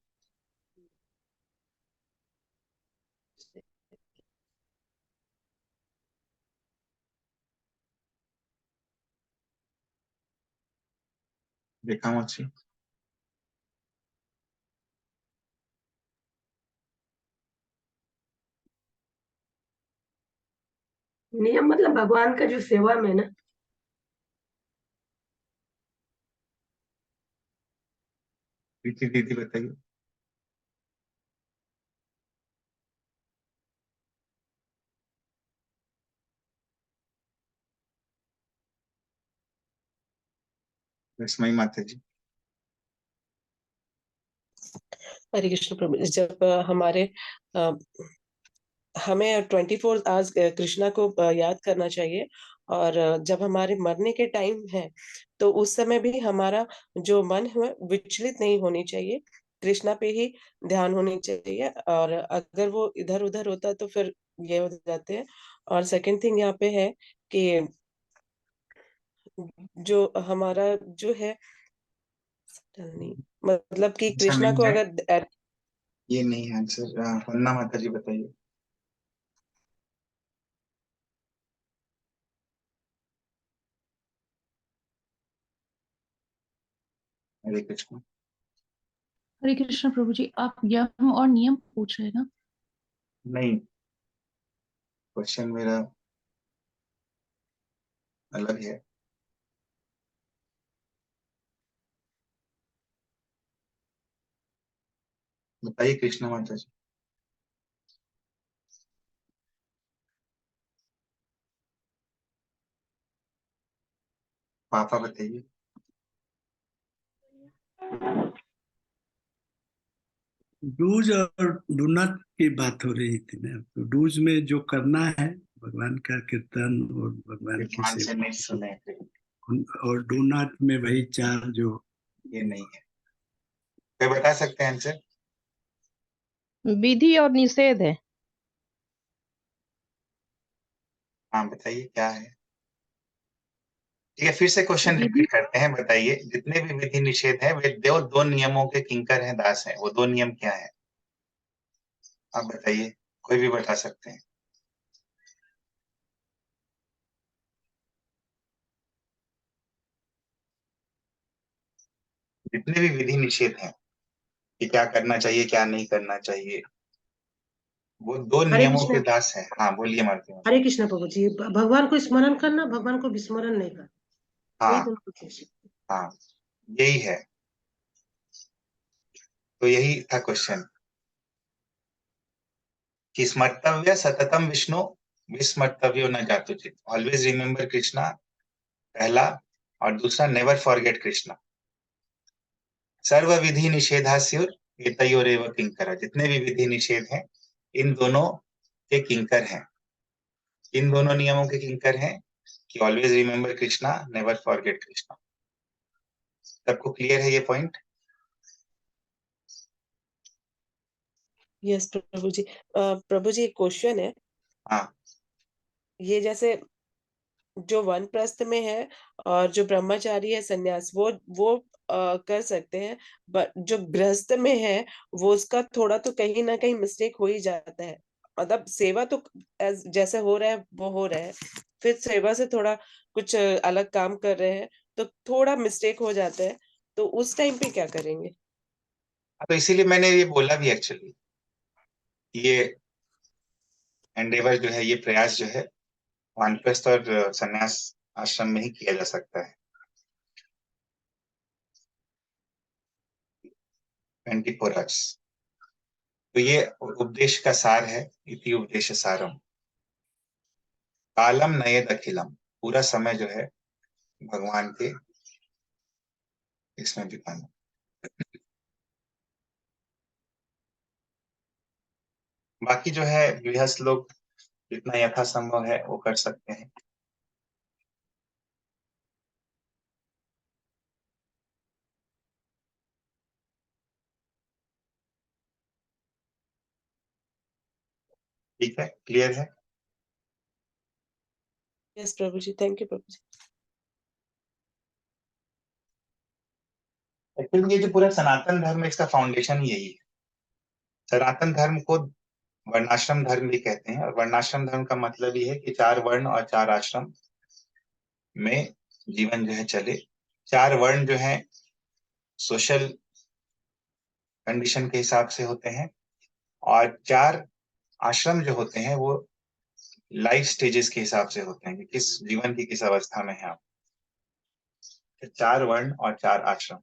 देखा मौसी? नियम मतलब भगवान का जो सेवा में ना, प्रीति दीदी बताइए। लक्ष्मी माता जी। हरे कृष्ण प्रभु, जब हमारे हमें 24 आवर्स कृष्णा को याद करना चाहिए, और जब हमारे मरने के टाइम है तो उस समय भी हमारा जो मन है विचलित नहीं होनी चाहिए, कृष्णा पे ही ध्यान होनी चाहिए, और अगर वो इधर उधर होता है तो फिर ये हो जाते हैं। और सेकंड थिंग यहाँ पे है कि जो हमारा जो है मतलब कि अच्छा कृष्णा मिल को जाए, अगर ये नहीं है आंसर। वंदना माता जी बताइए। हरे कृष्ण। हरे कृष्ण प्रभु जी, आप यम और नियम पूछ रहे हैं ना? नहीं, क्वेश्चन मेरा अलग है। बताइए कृष्ण माता जी। पापा बताइए। डूज और डू नॉट की बात हो रही थी ना, तो डूज में जो करना है भगवान का कीर्तन और भगवान की ध्यान से नहीं सेवा, सुने थे। और डू नॉट में वही चार जो ये नहीं है। कोई बता सकते हैं आंसर? विधि और निषेध है। हाँ बताइए क्या है। ठीक है, फिर से क्वेश्चन विधि रिपीट करते हैं। बताइए, जितने भी विधि निषेध है वे दो नियमों के किंकर हैं, दास हैं। वो दो नियम क्या है? आप बताइए, कोई भी बता सकते हैं। जितने भी विधि निषेध हैं कि क्या करना चाहिए क्या नहीं करना चाहिए, वो दो हरे नियमों के कृष्ण। दास हैं। हाँ बोलिए मालती माता। हरे कृष्ण प्रभु जी, भगवान को स्मरण करना, भगवान को विस्मरण नहीं करना, यही हाँ दोनों उद्देश्य। हाँ, यही है। तो यही था क्वेश्चन कि स्मर्तव्य सततम विष्णु विस्मर्तव्यो न जातुचित, ऑलवेज रिमेम्बर कृष्णा पहला, और दूसरा नेवर फॉरगेट कृष्णा। सर्व विधि निषेधास्युर एतयोरेव किंकर, जितने भी विधि निषेध हैं इन दोनों के किंकर हैं। इन दोनों नियमों के किंकर हैं कि always remember Krishna, never forget Krishna. सबको क्लियर है ये पॉइंट? यस प्रभु जी। प्रभु जी एक क्वेश्चन है। हाँ ये जैसे जो वानप्रस्थ में है और जो ब्रह्मचारी है सन्यास वो कर सकते हैं, बट जो गृहस्थ में है वो उसका थोड़ा तो कहीं ना कहीं मिस्टेक हो ही जाता है। मतलब सेवा तो जैसे हो रहा है वो हो रहा है, फिर सेवा से थोड़ा कुछ अलग काम कर रहे हैं तो थोड़ा मिस्टेक हो जाता है, तो उस टाइम पे क्या करेंगे? तो इसीलिए मैंने ये बोला भी एक्चुअली, ये एंडेवर जो है, ये प्रयास जो है वानप्रस्थ और संन्यास आश्रम में ही किया जा सकता है 24 आवर्स। तो ये उपदेश का सार है, इति उपदेश सारम, कालम नयेद अखिलम, पूरा समय जो है भगवान के इसमें बिताना। बाकी जो है गृहस्थ लोग जितना यथासंभव है वो कर सकते हैं। ठीक है, क्लियर है। Yes Prabhu ji, thank you Prabhu ji. Actually ये जो पूरा सनातन धर्म है इसका फाउंडेशन यही है। सनातन धर्म को वर्णाश्रम धर्म भी कहते हैं, और वर्णाश्रम धर्म का मतलब ये है कि 4 वर्ण और 4 आश्रम में जीवन जो है चले। 4 वर्ण जो है सोशल कंडीशन के हिसाब से होते हैं, और 4 आश्रम जो होते हैं वो लाइफ स्टेजेस के हिसाब से होते हैं कि किस जीवन की किस अवस्था में है आप। 4 वर्ण और 4 आश्रम।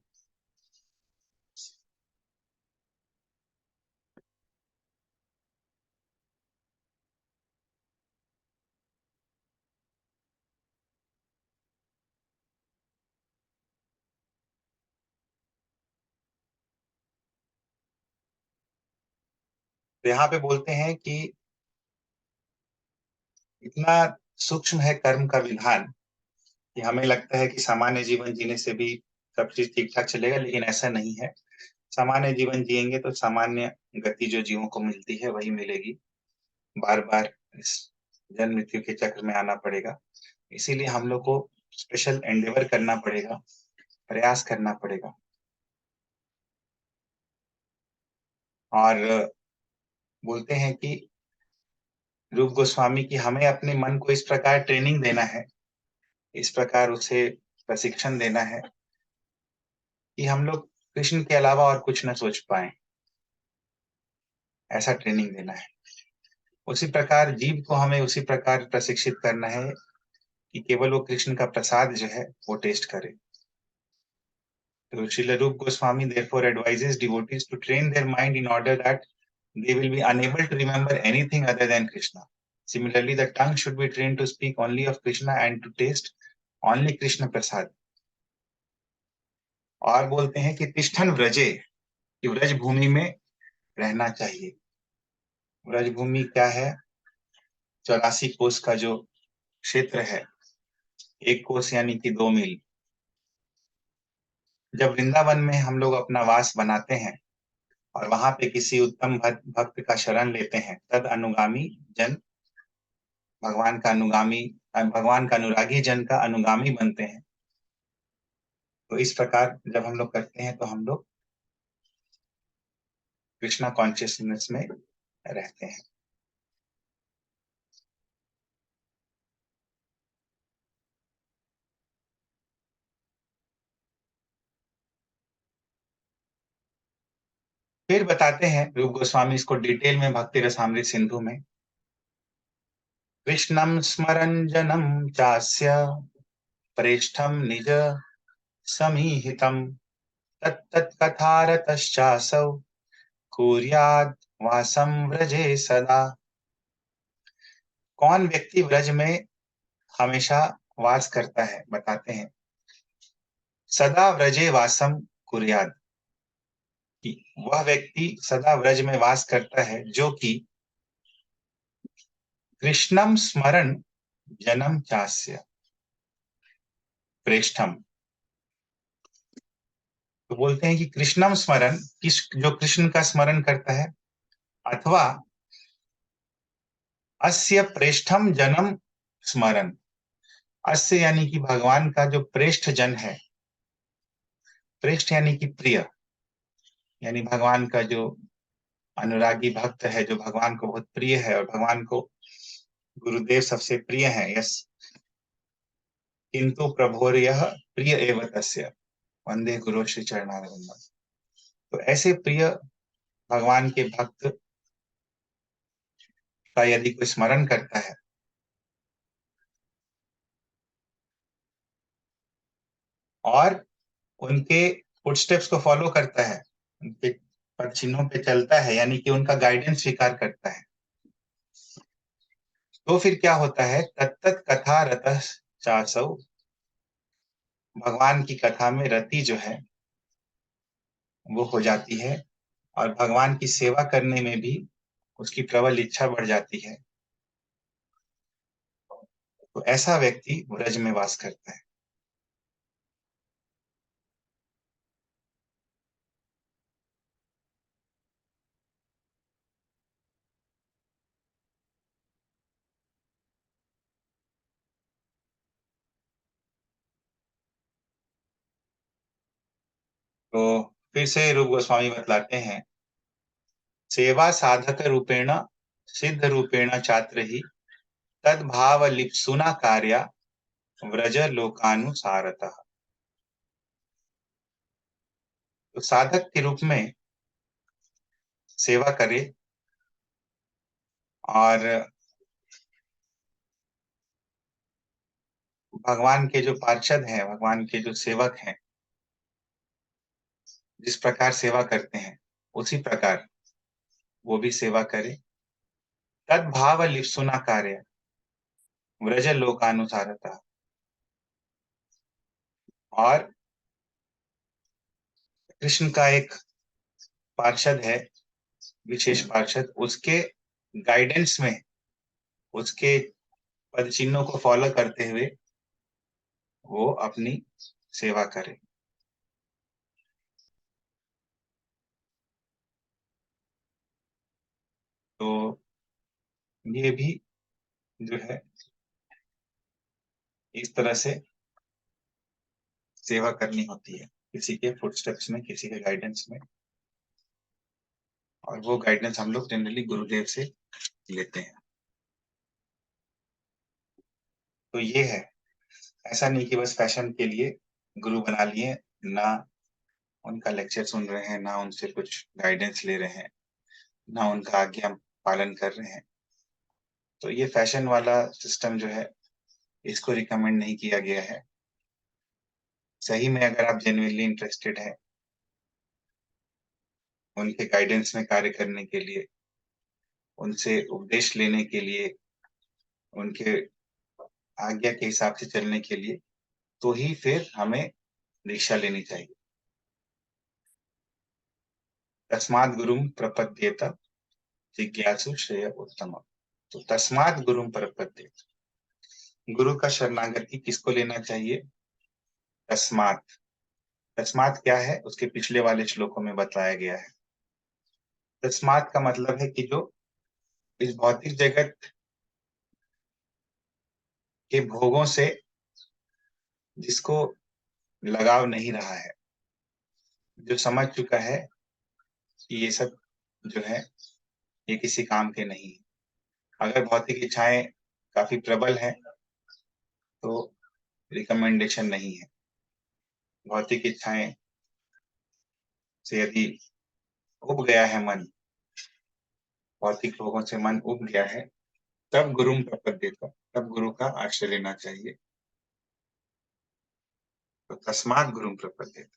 तो यहाँ पे बोलते हैं कि इतना सूक्ष्म है कर्म का विधान कि हमें लगता है कि सामान्य जीवन जीने से भी सब चीज ठीक ठाक चलेगा, लेकिन ऐसा नहीं है। सामान्य जीवन जिएंगे तो सामान्य गति जो जीवों को मिलती है वही मिलेगी। बार बार इस जन्म मृत्यु के चक्र में आना पड़ेगा। इसीलिए हम लोग को स्पेशल एंडेवर करना पड़ेगा, प्रयास करना पड़ेगा। और बोलते हैं कि रूप गोस्वामी की हमें अपने मन को इस प्रकार ट्रेनिंग देना है, इस प्रकार उसे प्रशिक्षण देना है कि हम लोग कृष्ण के अलावा और कुछ न सोच पाए। ऐसा ट्रेनिंग देना है। उसी प्रकार जीव को हमें उसी प्रकार प्रशिक्षित करना है कि केवल वो कृष्ण का प्रसाद जो है वो टेस्ट करे। तो श्रील रूप Goswami therefore advises devotees to train their mind in order that they will be unable to remember anything other than Krishna. Similarly, the tongue should be trained to speak only of Krishna and to taste only Krishna prasad. और बोलते हैं कि तिष्ठन व्रजे, कि व्रज भूमि में रहना चाहिए। व्रज भूमि क्या है? 84 कोस का जो क्षेत्र है, 1 कोस यानी कि 2 मील। जब वृंदावन में हम लोग अपना वास बनाते हैं और वहां पे किसी उत्तम भक्त का शरण लेते हैं, तद अनुगामी जन भगवान का अनुगामी, भगवान का अनुरागी जन का अनुगामी बनते हैं। तो इस प्रकार जब हम लोग करते हैं तो हम लोग कृष्णा कॉन्शियसनेस में रहते हैं। फिर बताते हैं रूप गोस्वामी इसको डिटेल में भक्ति रसामृत सिंधु में। कृष्णं स्मरन् जनम चास्य प्रेष्ठम निज समीहितम तत्तत् कथारतश्चासौ कुर्याद् वासं व्रजे सदा। कौन व्यक्ति व्रज में हमेशा वास करता है? बताते हैं, सदा व्रजे वासम कुर्याद, वह व्यक्ति सदा व्रज में वास करता है जो कि कृष्णम स्मरण जन्म चास्य प्रेष्ठम। तो बोलते हैं कि कृष्णम स्मरण, जो कृष्ण का स्मरण करता है, अथवा अस्य प्रेष्ठम जन्म स्मरण, अस्य यानी कि भगवान का जो प्रेष्ठ जन है, प्रेष्ठ यानी कि प्रिय, यानी भगवान का जो अनुरागी भक्त है, जो भगवान को बहुत प्रिय है और भगवान को गुरुदेव सबसे प्रिय है। यस, किंतु प्रभोर्यः प्रिय एव तस्य वंदे गुरु श्री चरणारविंदम। तो ऐसे प्रिय भगवान के भक्त का यदि कोई स्मरण करता है और उनके फुटस्टेप्स को फॉलो करता है, उनके पद चिन्हों पे चलता है, यानी कि उनका गाइडेंस स्वीकार करता है, तो फिर क्या होता है? तत्तत कथा रतः चासौ, भगवान की कथा में रति जो है वो हो जाती है और भगवान की सेवा करने में भी उसकी प्रबल इच्छा बढ़ जाती है। तो ऐसा व्यक्ति ब्रज में वास करता है। तो फिर से रूप गोस्वामी बतलाते हैं, सेवा साधक रूपेण सिद्ध रूपेण छात्र ही तद्भाव लिप्सुना कार्या व्रज लोकानुसारतः। तो साधक के रूप में सेवा करे और भगवान के जो पार्षद हैं, भगवान के जो सेवक हैं, जिस प्रकार सेवा करते हैं उसी प्रकार वो भी सेवा करे। तद्भाव लिप्सुना कार्य व्रज लोकानुसारतः। और कृष्ण का एक पार्षद है, विशेष पार्षद, उसके गाइडेंस में, उसके पद चिन्हों को फॉलो करते हुए वो अपनी सेवा करे। तो ये भी जो है इस तरह से सेवा करनी होती है, किसी के फुटस्टेप्स में, किसी के गाइडेंस में। और वो गाइडेंस हम लोग जनरली गुरुदेव से लेते हैं। तो ये है, ऐसा नहीं कि बस फैशन के लिए गुरु बना लिए, ना उनका लेक्चर सुन रहे हैं, ना उनसे कुछ गाइडेंस ले रहे हैं, ना उनका आज्ञा पालन कर रहे हैं। तो ये फैशन वाला सिस्टम जो है, इसको रिकमेंड नहीं किया गया है। सही में अगर आप जेन्युइनली इंटरेस्टेड है उनके गाइडेंस में कार्य करने के लिए, उनसे उपदेश लेने के लिए, उनके आज्ञा के हिसाब से चलने के लिए, तो ही फिर हमें दीक्षा लेनी चाहिए। तस्मात् गुरुम प्रपद्येत जिज्ञासु श्रेय उत्तम। तो तस्मात् गुरुम प्रपद्येत, गुरु का शरणागति किसको लेना चाहिए? तस्मात्। तस्मात् क्या है, उसके पिछले वाले श्लोकों में बताया गया है। तस्मात् का मतलब है कि जो इस भौतिक जगत के भोगों से जिसको लगाव नहीं रहा है, जो समझ चुका है कि ये सब जो है ये किसी काम के नहीं है। अगर भौतिक इच्छाएं काफी प्रबल हैं तो रिकमेंडेशन नहीं है। भौतिक इच्छाएं से यदि उब गया है मन, भौतिक लोगों से मन उब गया है, तब गुरुम प्रपद्येत, तब गुरु का आश्रय लेना चाहिए। तो तस्मात् गुरुम प्रपद्येत,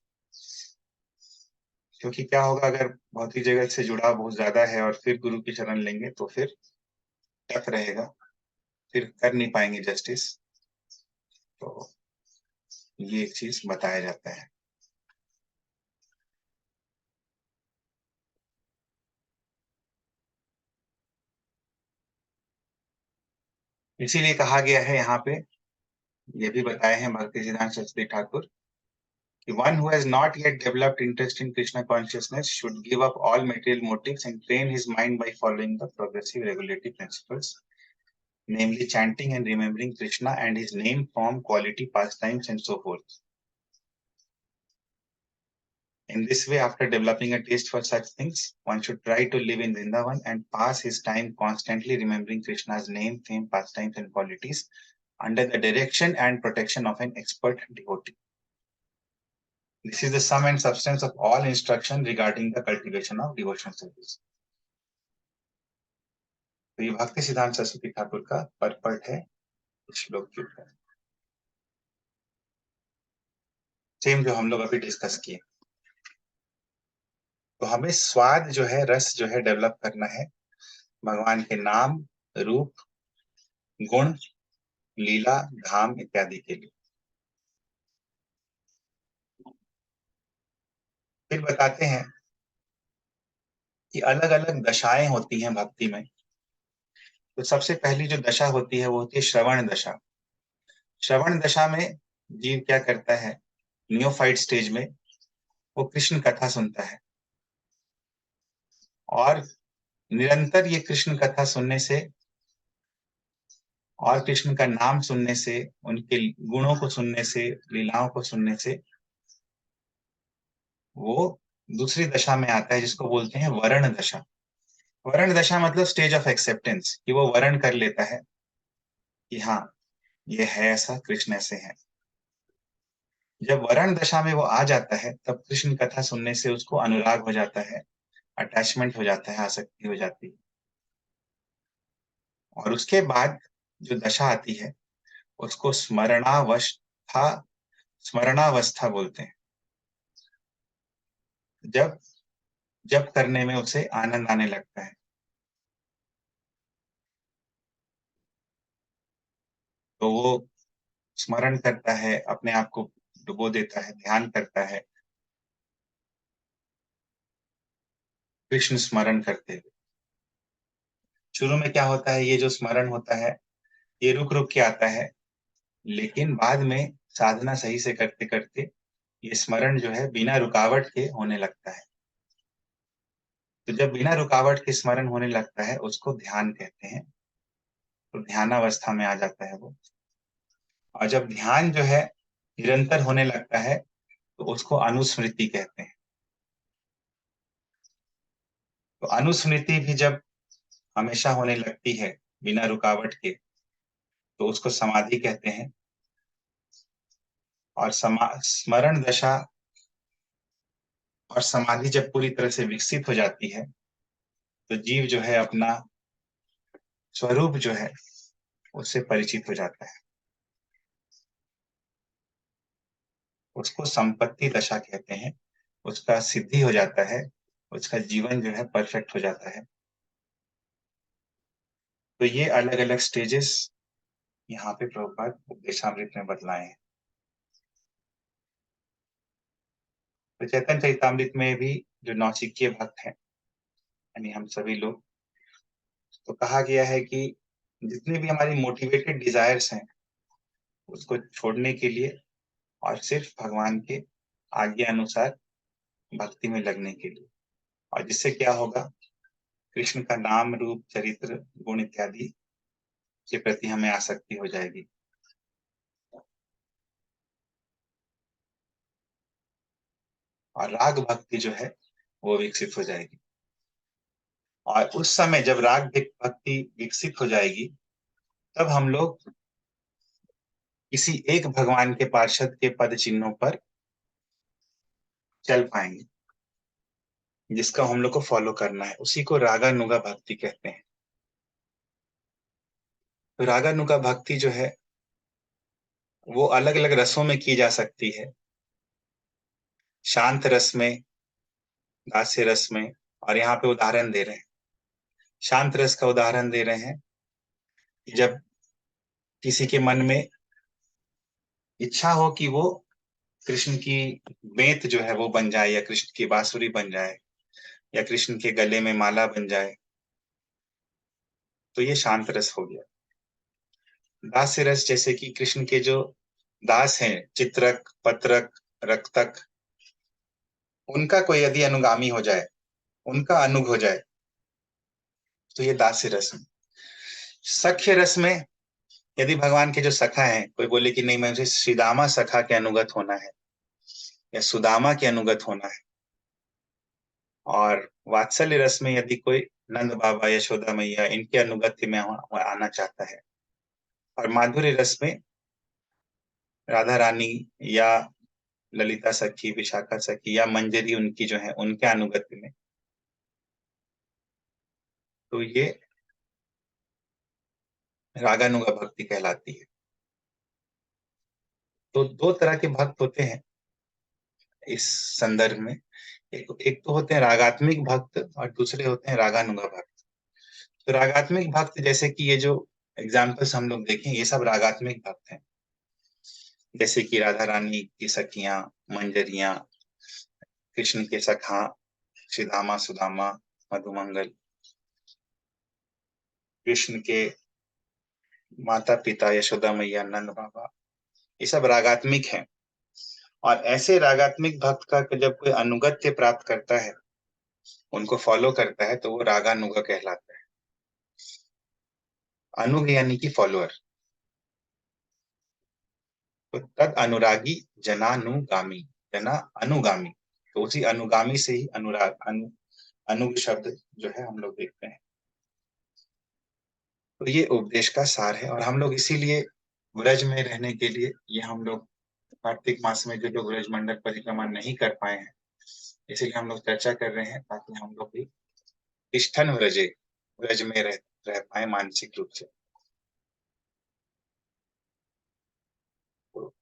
क्योंकि क्या होगा अगर भौतिक जगत से जुड़ाव बहुत ज्यादा है और फिर गुरु की शरण लेंगे तो फिर टफ रहेगा, फिर कर नहीं पाएंगे जस्टिस। तो ये एक चीज बताया जाता है। इसीलिए कहा गया है यहाँ पे, ये भी बताए हैं भक्ति सिद्धांत सरस्वती ठाकुर, कि one who has not yet developed interest in Krishna consciousness should give up all material motives and train his mind by following the progressive regulative principles namely chanting and remembering Krishna and his name, form, quality, pastimes, and so forth. In this way, after developing a taste for such things, one should try to live in Vrindavan and pass his time constantly remembering Krishna's name, fame, pastimes, and qualities under the direction and protection of an expert devotee. This is the sum and substance of all instruction regarding the cultivation of devotional service. तो ये भक्ति सिद्धांत सरस्वती ठाकुर का पर्पट है श्लोक के ऊपर, सेम जो हम लोग अभी डिस्कस किए। तो हमें स्वाद जो है, रस जो है डेवलप करना है भगवान के नाम, रूप, गुण, लीला, धाम इत्यादि के लिए। फिर बताते हैं कि अलग अलग दशाएं होती हैं भक्ति में। तो सबसे पहली जो दशा होती है वो होती है श्रवण दशा। श्रवण दशा में जीव क्या करता है, नियोफाइट स्टेज में वो कृष्ण कथा सुनता है और निरंतर ये कृष्ण कथा सुनने से और कृष्ण का नाम सुनने से, उनके गुणों को सुनने से, लीलाओं को सुनने से वो दूसरी दशा में आता है जिसको बोलते हैं वरण दशा। वरण दशा मतलब स्टेज ऑफ एक्सेप्टेंस, कि वो वरण कर लेता है कि हाँ ये है ऐसा, कृष्ण ऐसे हैं। जब वरण दशा में वो आ जाता है तब कृष्ण कथा सुनने से उसको अनुराग हो जाता है, अटैचमेंट हो जाता है, आसक्ति हो जाती है। और उसके बाद जो दशा आती है उसको स्मरणावस्था बोलते हैं। जब करने में उसे आनंद आने लगता है तो वो स्मरण करता है, अपने आप को डुबो देता है, ध्यान करता है कृष्ण स्मरण करते हुए। शुरू में क्या होता है, ये जो स्मरण होता है ये रुक रुक के आता है, लेकिन बाद में साधना सही से करते करते ये स्मरण जो है बिना रुकावट के होने लगता है। तो जब बिना रुकावट के स्मरण होने लगता है उसको ध्यान कहते हैं। तो ध्यानावस्था में आ जाता है वो। और जब ध्यान जो है निरंतर होने लगता है तो उसको अनुस्मृति कहते हैं। तो अनुस्मृति भी जब हमेशा होने लगती है बिना रुकावट के तो उसको समाधि कहते हैं। और स्मरण दशा और समाधि जब पूरी तरह से विकसित हो जाती है तो जीव जो है अपना स्वरूप जो है उससे परिचित हो जाता है। उसको संपत्ति दशा कहते हैं। उसका सिद्धि हो जाता है, उसका जीवन जो है परफेक्ट हो जाता है। तो ये अलग अलग स्टेजेस यहाँ पे प्रभुपाद उपदेशामृत में बतलाए हैं। तो चैतन्य चरितामृत में भी जो नौसिखिए भक्त हैं यानी हम सभी लोग, तो कहा गया है कि जितने भी हमारी मोटिवेटेड डिजायर्स हैं उसको छोड़ने के लिए और सिर्फ भगवान के आज्ञा अनुसार भक्ति में लगने के लिए। और जिससे क्या होगा, कृष्ण का नाम, रूप, चरित्र, गुण इत्यादि के प्रति हमें आसक्ति हो जाएगी। और राग भक्ति जो है वो विकसित हो जाएगी। और उस समय जब राग भक्ति विकसित हो जाएगी तब हम लोग किसी एक भगवान के पार्षद के पद चिन्हों पर चल पाएंगे, जिसका हम लोग को फॉलो करना है। उसी को रागानुगा भक्ति कहते हैं। तो रागानुगा भक्ति जो है वो अलग अलग रसों में की जा सकती है। शांत रस में, दास्य रस में। और यहाँ पे उदाहरण दे रहे हैं, शांत रस का उदाहरण दे रहे हैं कि जब किसी के मन में इच्छा हो कि वो कृष्ण की बेंत जो है वो बन जाए, या कृष्ण की बांसुरी बन जाए, या कृष्ण के गले में माला बन जाए, तो ये शांत रस हो गया। दास्य रस जैसे कि कृष्ण के जो दास हैं, चित्रक, पत्रक, रक्तक, उनका कोई यदि अनुगामी हो जाए, उनका अनुग हो जाए, तो ये दास्य रस है। सख्य रस में यदि भगवान के जो सखा हैं, कोई बोले कि नहीं मैं मुझे श्रीदामा सखा के अनुगत होना है या सुदामा के अनुगत होना है, और वात्सल्य रस में यदि कोई नंद बाबा, यशोदा मैया, इनके अनुगत्य में आना चाहता है, और माधुर्य रस में राधा रानी या ललिता सखी, विशाखा सखी या मंजरी उनकी जो है उनके अनुगत्य में, तो ये रागानुगा भक्ति कहलाती है। तो दो तरह के भक्त होते हैं इस संदर्भ में, एक तो होते हैं रागात्मिक भक्त और दूसरे होते हैं रागानुगा भक्त। तो रागात्मिक भक्त जैसे कि ये जो एग्जाम्पल्स हम लोग देखें, ये सब रागात्मिक भक्त हैं, जैसे कि राधा रानी की सखियां, मंजरियां, कृष्ण के सखा श्रीदामा, सुदामा, मधुमंगल, कृष्ण के माता पिता यशोदा मैया, नंद बाबा, ये सब रागात्मिक हैं। और ऐसे रागात्मिक भक्त का जब कोई अनुगत्य प्राप्त करता है, उनको फॉलो करता है, तो वो रागानुगा कहलाता है। अनुग यानी कि फॉलोअर। तो तद अनुरागी जनानुगामी, जना अनुगामी, तो उसी अनुगामी से ही अनुराग अनुग शब्द जो है हम लोग देखते हैं। तो ये उपदेश का सार है, और हम लोग इसीलिए व्रज में रहने के लिए, ये हम लोग कार्तिक मास में जो लोग व्रज मंडल परिक्रमा नहीं कर पाए हैं, इसीलिए हम लोग चर्चा कर रहे हैं, ताकि हम लोग भी तिष्ठन व्रजे, व्रज में रह पाए मानसिक रूप से। तो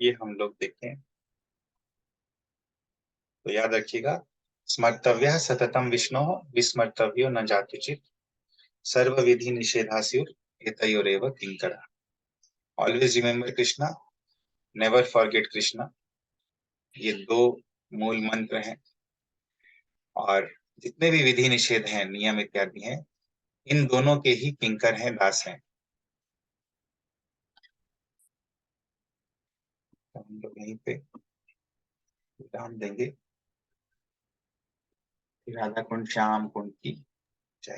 ये हम लोग देखें, तो याद रखिएगा, स्मर्तव्य सततम विष्णु विस्मर्तव्यो न जातुचित सर्व विधि निषेधास्युर एतयोरेव किंकरा। Always remember Krishna, never forget Krishna, ये दो मूल मंत्र हैं। और जितने भी विधि निषेध हैं, नियम इत्यादि हैं, इन दोनों के ही किंकर हैं, दास हैं। तो हम लोग यहीं पे विराम देंगे। राधा कुंड श्याम कुंड की जय।